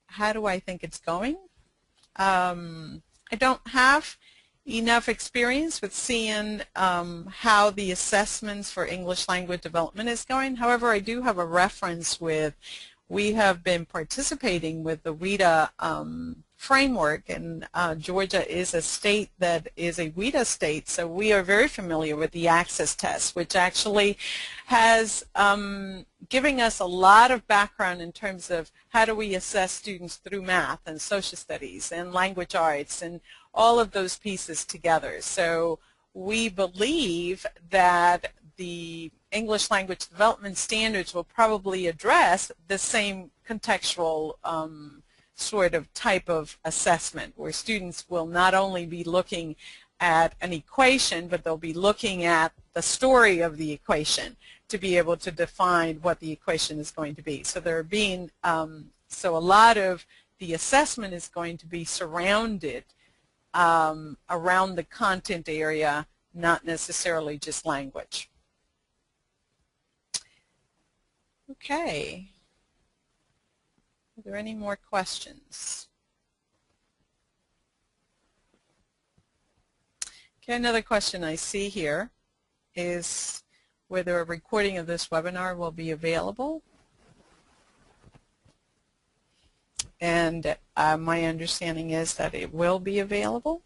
How do I think it's going? I don't have enough experience with seeing how the assessments for English language development is going. However, I do have a reference with, we have been participating with the WIDA framework, and Georgia is a state that is a WIDA state, so we are very familiar with the access test, which actually has giving us a lot of background in terms of how do we assess students through math and social studies and language arts and all of those pieces together. So we believe that the English language development standards will probably address the same contextual sort of type of assessment, where students will not only be looking at an equation, but they'll be looking at the story of the equation to be able to define what the equation is going to be. So they're being, so a lot of the assessment is going to be surrounded around the content area, not necessarily just language. Okay. Are there any more questions? Okay, another question I see here is whether a recording of this webinar will be available. And my understanding is that it will be available.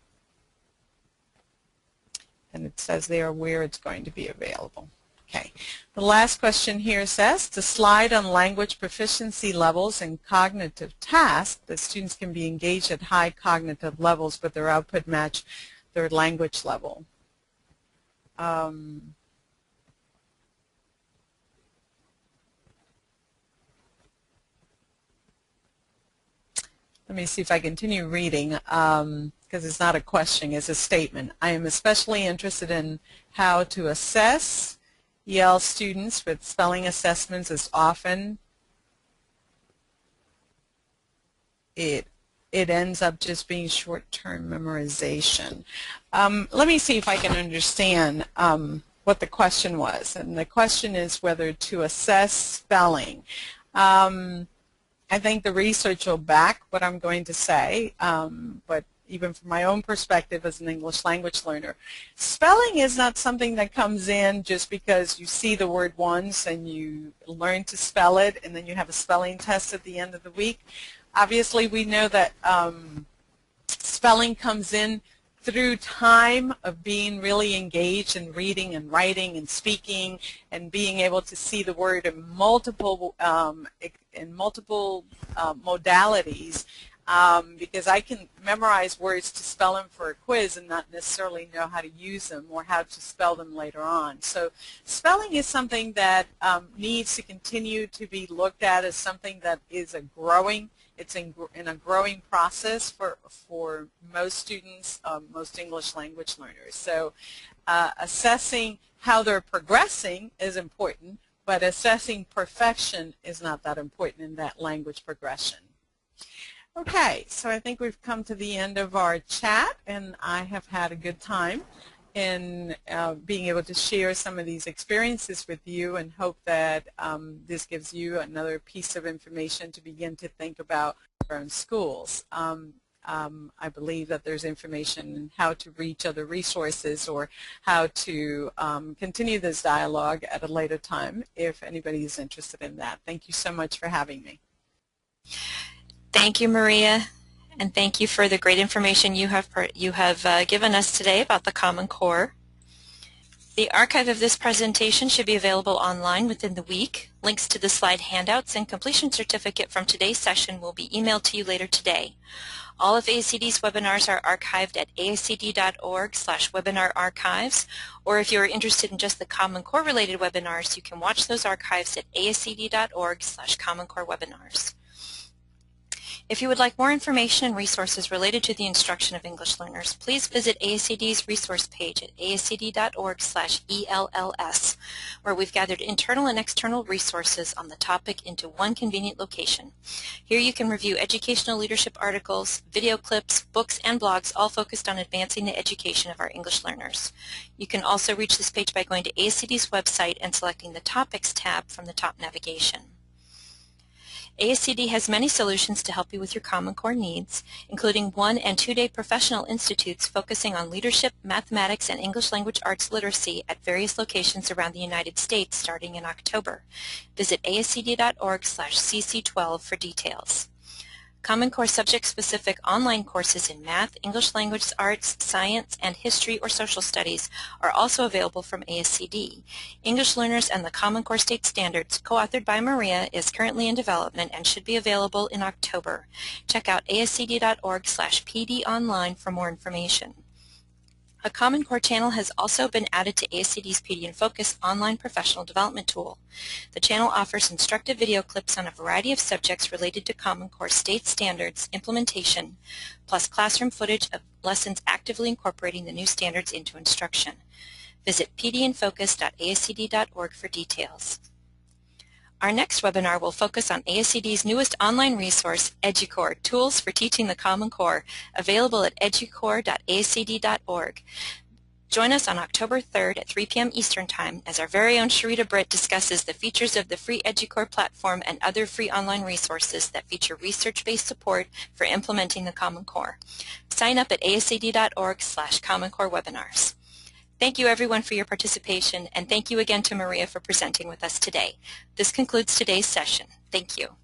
And it says there where it's going to be available. Okay. The last question here says, the slide on language proficiency levels and cognitive tasks, that students can be engaged at high cognitive levels, but their output match their language level. Let me see if I continue reading, because it's not a question, it's a statement. I am especially interested in how to assess EL students with spelling assessments as often it it ends up just being short-term memorization. Let me see if I can understand what the question was. And the question is whether to assess spelling. I think the research will back what I'm going to say, but even from my own perspective as an English language learner, spelling is not something that comes in just because you see the word once and you learn to spell it and then you have a spelling test at the end of the week. Obviously, we know that spelling comes in through time of being really engaged in reading and writing and speaking and being able to see the word in multiple modalities, because I can memorize words to spell them for a quiz and not necessarily know how to use them or how to spell them later on. So spelling is something that needs to continue to be looked at as something that is it's in a growing process for most students, most English language learners. So assessing how they're progressing is important, but assessing perfection is not that important in that language progression. Okay, so I think we've come to the end of our chat, and I have had a good time in being able to share some of these experiences with you, and hope that this gives you another piece of information to begin to think about your own schools. I believe that there's information on how to reach other resources or how to continue this dialogue at a later time if anybody is interested in that. Thank you so much for having me. Thank you, Maria, and thank you for the great information you have given us today about the Common Core. The archive of this presentation should be available online within the week. Links to the slide handouts and completion certificate from today's session will be emailed to you later today. All of AACD's webinars are archived at aacd.org/webinar-archives, or if you are interested in just the Common Core related webinars, you can watch those archives at aacd.org/Common Core webinars. If you would like more information and resources related to the instruction of English learners, please visit AACD's resource page at aacd.org/ELLS, where we've gathered internal and external resources on the topic into one convenient location. Here you can review educational leadership articles, video clips, books, and blogs, all focused on advancing the education of our English learners. You can also reach this page by going to AACD's website and selecting the Topics tab from the top navigation. AACD has many solutions to help you with your Common Core needs, including 1- and 2-day professional institutes focusing on leadership, mathematics, and English language arts literacy at various locations around the United States starting in October. Visit aacd.org/cc12 for details. Common Core subject-specific online courses in math, English language arts, science, and history or social studies are also available from AACD. English Learners and the Common Core State Standards, co-authored by Maria, is currently in development and should be available in October. Check out aacd.org/pdonline for more information. A Common Core channel has also been added to AACD's PD in Focus online professional development tool. The channel offers instructive video clips on a variety of subjects related to Common Core state standards implementation, plus classroom footage of lessons actively incorporating the new standards into instruction. Visit pdinfocus.aacd.org for details. Our next webinar will focus on AACD's newest online resource, EduCore, Tools for Teaching the Common Core, available at educore.aacd.org. Join us on October 3rd at 3 p.m. Eastern Time as our very own Sharita Britt discusses the features of the free EduCore platform and other free online resources that feature research-based support for implementing the Common Core. Sign up at aacd.org/Common Core webinars. Thank you everyone for your participation, and thank you again to Maria for presenting with us today. This concludes today's session. Thank you.